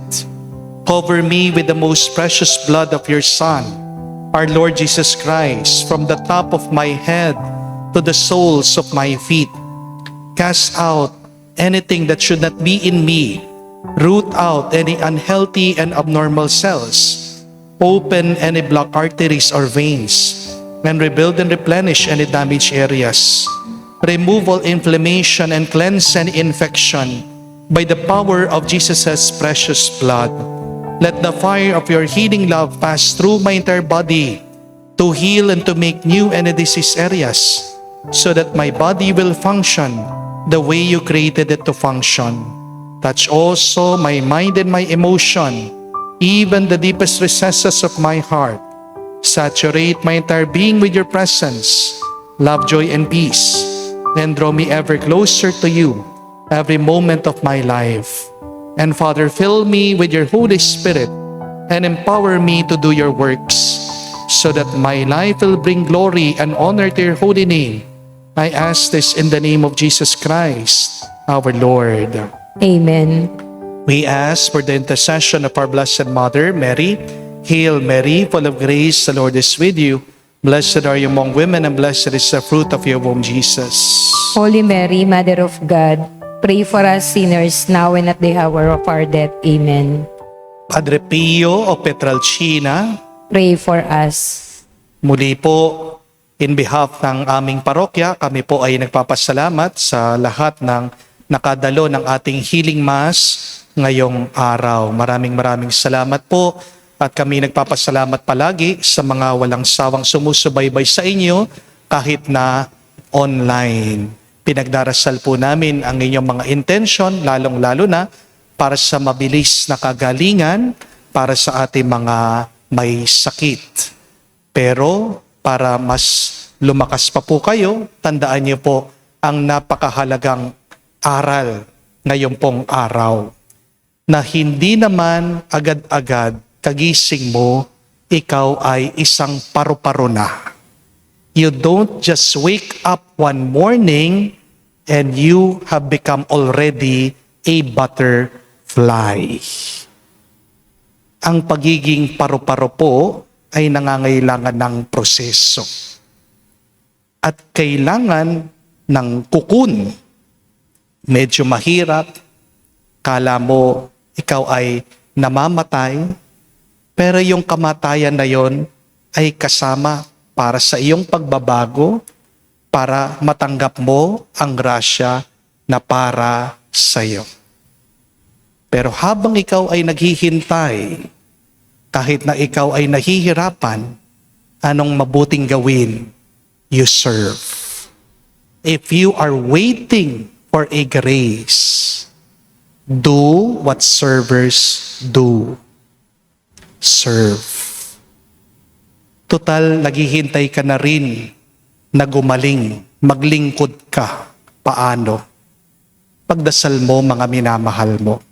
[SPEAKER 2] Cover me with the most precious blood of your Son, our Lord Jesus Christ, from the top of my head to the soles of my feet. Cast out anything that should not be in me. Root out any unhealthy and abnormal cells. Open any blocked arteries or veins. And rebuild and replenish any damaged areas. Remove all inflammation and cleanse any infection by the power of Jesus' precious blood. Let the fire of your healing love pass through my entire body to heal and to make new any disease areas, so that my body will function the way you created it to function. Touch also my mind and my emotion, even the deepest recesses of my heart. Saturate my entire being with your presence, love, joy, and peace, and draw me ever closer to you every moment of my life. And Father, fill me with your Holy Spirit and empower me to do your works, so that my life will bring glory and honor to your holy name. I ask this in the name of Jesus Christ, our Lord.
[SPEAKER 3] Amen.
[SPEAKER 2] We ask for the intercession of our Blessed Mother, Mary. Hail Mary, full of grace, the Lord is with you. Blessed are you among women, and blessed is the fruit of your womb, Jesus.
[SPEAKER 3] Holy Mary, Mother of God, pray for us sinners now and at the hour of our death. Amen.
[SPEAKER 2] Padre Pio o Petralcina,
[SPEAKER 3] Pray for us.
[SPEAKER 2] muli po, in behalf ng aming parokya, kami po ay nagpapasalamat sa lahat ng nakadalo ng ating healing mass ngayong araw. Maraming salamat po, at kami nagpapasalamat palagi sa mga walang sawang sumusubaybay sa inyo kahit na online. Pinagdarasal po namin ang inyong mga intention, lalong-lalo na para sa mabilis na kagalingan para sa ating mga may sakit. Pero para mas lumakas pa po kayo, tandaan niyo po ang napakahalagang aral ngayon pong araw, na hindi naman agad-agad kagising mo, ikaw ay isang paru-paro na. You don't just wake up one morning and you have become already a butterfly. Ang pagiging paru-paro po ay nangangailangan ng proseso. At kailangan ng kukun. Medyo mahirap, kala mo ikaw ay namamatay, pero yung kamatayan na yon ay kasama para sa iyong pagbabago, para matanggap mo ang grasya na para sa iyo. Pero habang ikaw ay naghihintay, kahit na ikaw ay nahihirapan, anong mabuting gawin? You serve. If you are waiting for a grace, do what servers do. Serve. Total, naghihintay ka na rin na gumaling, maglingkod ka. Paano? Pagdasal mo, mga minamahal mo.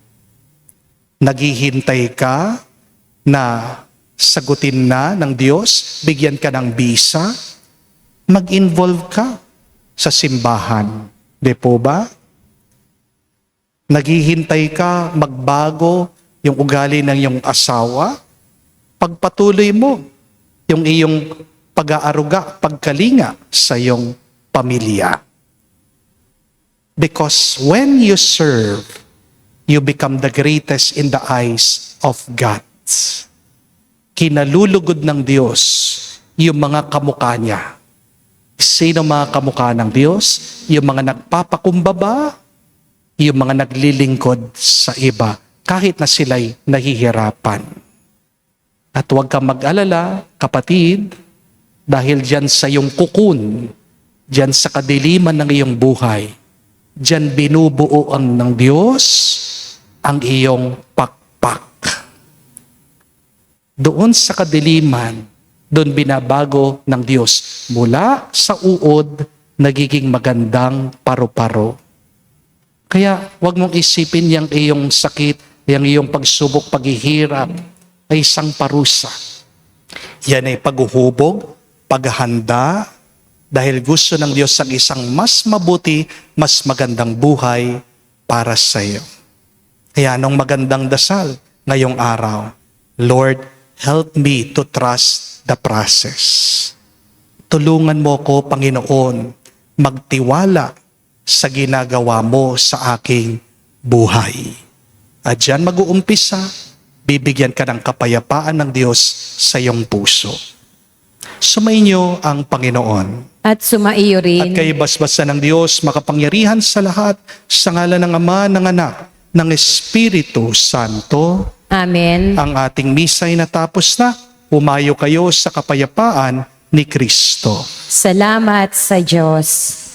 [SPEAKER 2] Naghihintay ka na sagutin na ng Diyos, bigyan ka ng bisa, mag-involve ka sa simbahan. Di po ba? Naghihintay ka magbago yung ugali ng iyong asawa, pagpatuloy mo yung iyong pag-aaruga, pagkalinga sa iyong pamilya. Because when you serve, you become the greatest in the eyes of God. Kinalulugod ng Diyos yung mga kamukha niya. Sino mga kamukha ng Diyos? Yung mga nagpapakumbaba, yung mga naglilingkod sa iba, kahit na sila'y nahihirapan. At huwag kang mag-alala, kapatid, dahil dyan sa iyong kukun, dyan sa kadiliman ng iyong buhay, dyan binubuo ng Diyos ang iyong pakpak. Doon sa kadiliman, doon binabago ng Diyos. Mula sa uod, nagiging magandang paru-paro. Kaya huwag mong isipin yung iyong sakit, yung iyong pagsubok, paghihirap, ay isang parusa. Yan ay paghuhubog, paghahanda, dahil gusto ng Diyos ang isang mas mabuti, mas magandang buhay para sa iyo. Kaya anong magandang dasal ngayong araw? Lord, help me to trust the process. Tulungan mo ko, Panginoon, magtiwala sa ginagawa mo sa aking buhay. At diyan mag-uumpisa, bibigyan ka ng kapayapaan ng Diyos sa iyong puso. Sumainyo ang Panginoon.
[SPEAKER 3] At sumaiyo
[SPEAKER 2] At
[SPEAKER 3] rin.
[SPEAKER 2] kay basbasan ng Diyos, makapangyarihan sa lahat, sa ngalan ng Ama, ng Anak, ng Espiritu Santo.
[SPEAKER 3] Amen.
[SPEAKER 2] Ang ating misa'y natapos na. Humayo kayo sa kapayapaan ni Kristo.
[SPEAKER 3] Salamat sa Diyos.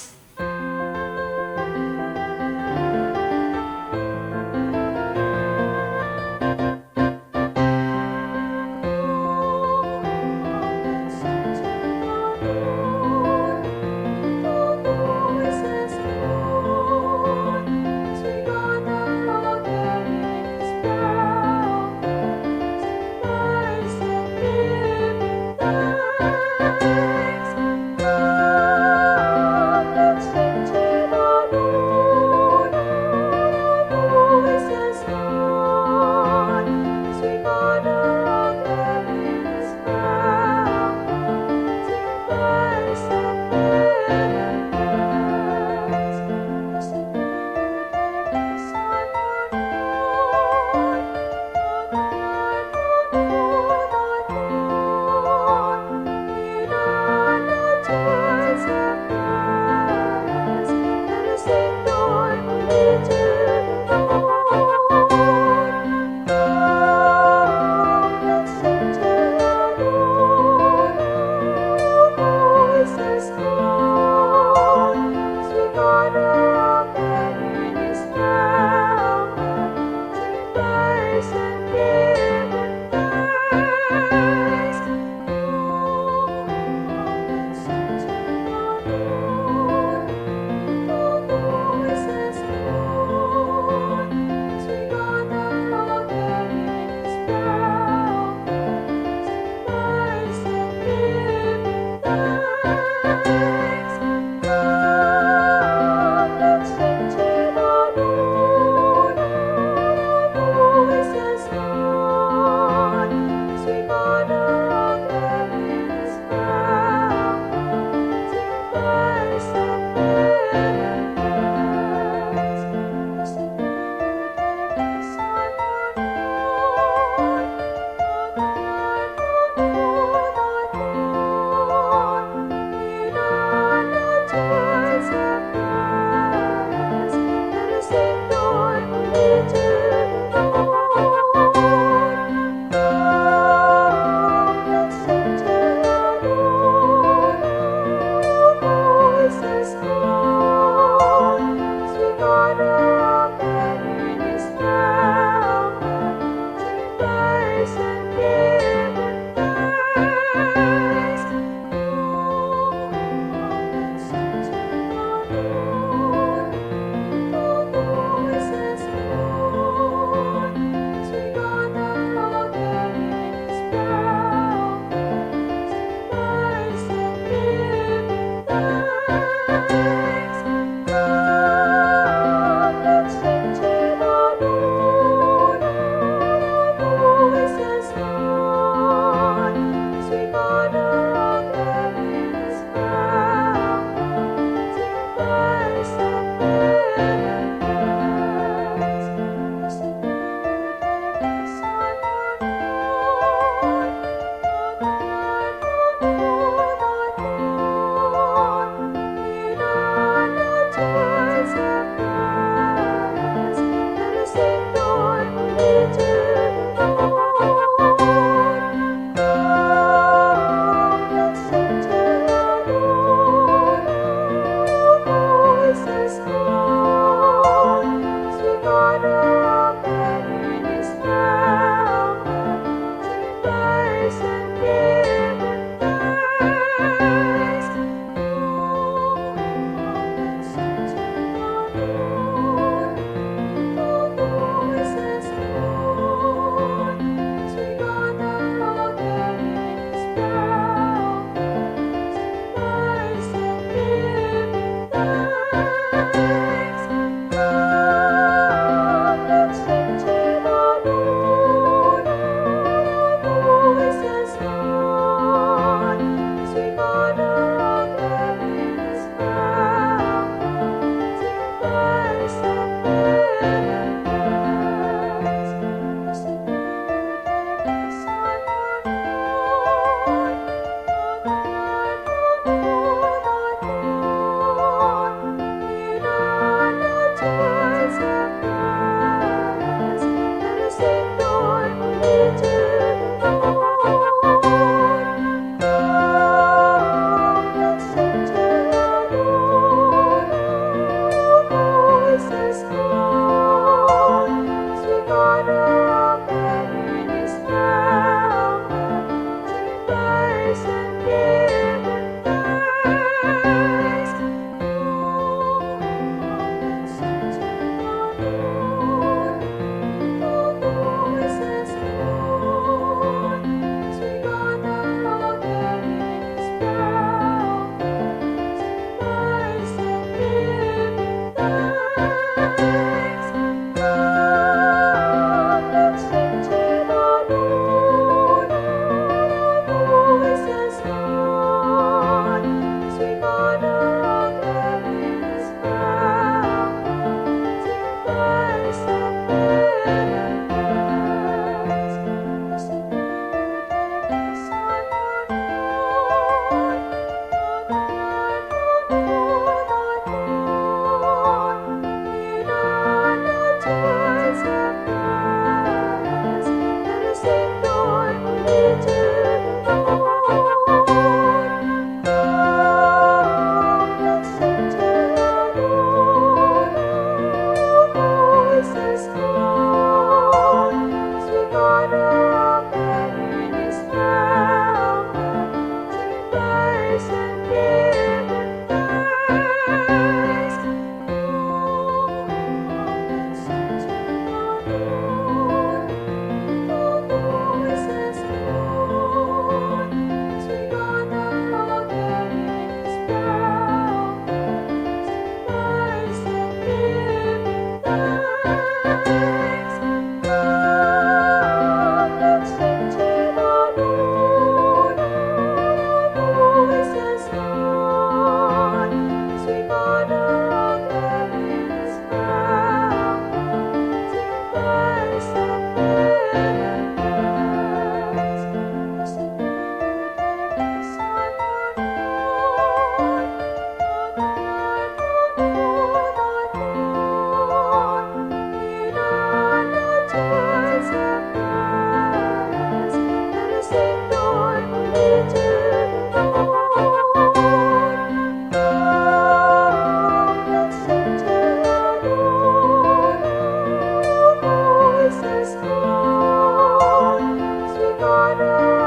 [SPEAKER 5] Amen.